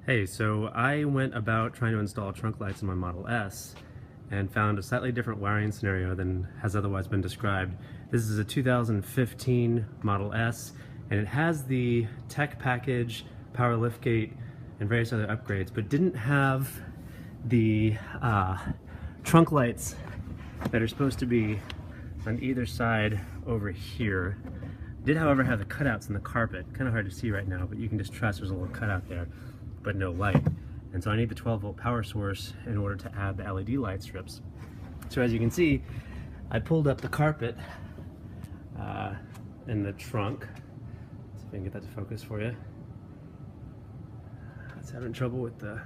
Hey, so I went about trying to install trunk lights in my Model S and found a slightly different wiring scenario than has otherwise been described. This is a 2015 Model S, and it has the tech package, power liftgate, and various other upgrades, but didn't have the trunk lights that are supposed to be on either side over here. It did, however, have the cutouts in the carpet. Kind of hard to see right now, but you can just trust there's a little cutout there, but no light. And so I need the 12-volt power source in order to add the LED light strips. So as you can see, I pulled up the carpet in the trunk. Let's see if I can get that to focus for you. It's having trouble with the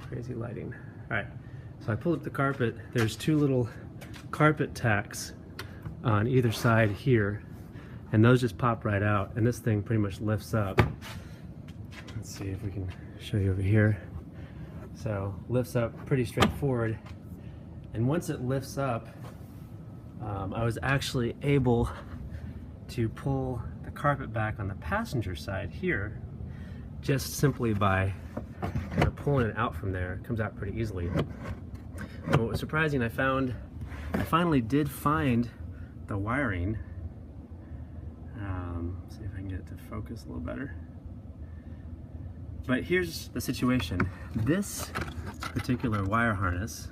crazy lighting. All right, so I pulled up the carpet. There's two little carpet tacks on either side here, and those just pop right out, and this thing pretty much lifts up. Let's see if we can show you over here. So lifts up pretty straightforward, and once it lifts up, I was actually able to pull the carpet back on the passenger side here just simply by kind of pulling it out from there. It comes out pretty easily. But what was surprising, I finally did find the wiring. See if I can get it to focus a little better. But here's the situation. This particular wire harness,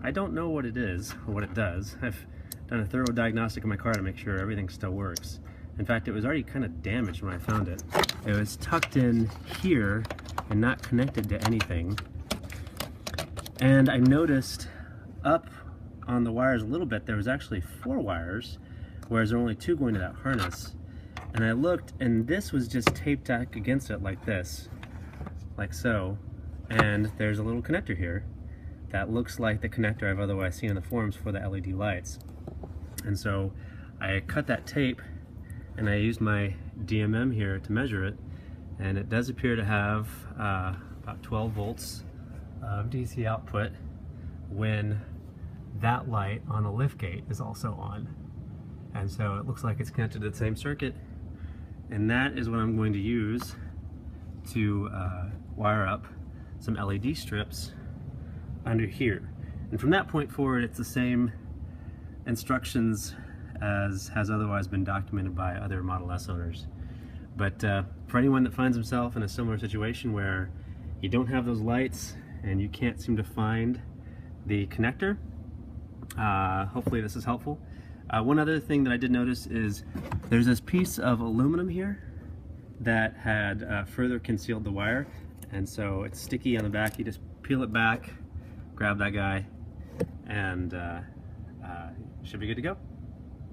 I don't know what it is or what it does. I've done a thorough diagnostic of my car to make sure everything still works. In fact, it was already kind of damaged when I found it. It was tucked in here and not connected to anything. And I noticed up on the wires a little bit, there was actually 4 wires, whereas there were only 2 going to that harness. And I looked, and this was just taped back against it like this, like so. And there's a little connector here that looks like the connector I've otherwise seen in the forums for the LED lights. And so I cut that tape and I used my DMM here to measure it, and it does appear to have about 12 volts of DC output when that light on the liftgate is also on. And so it looks like it's connected to the same circuit, and that is what I'm going to use to wire up some LED strips under here. And from that point forward, it's the same instructions as has otherwise been documented by other Model S owners. But for anyone that finds himself in a similar situation where you don't have those lights and you can't seem to find the connector, hopefully this is helpful. One other thing that I did notice is there's this piece of aluminum here that had further concealed the wire, and so it's sticky on the back. You just peel it back, grab that guy, and should be good to go.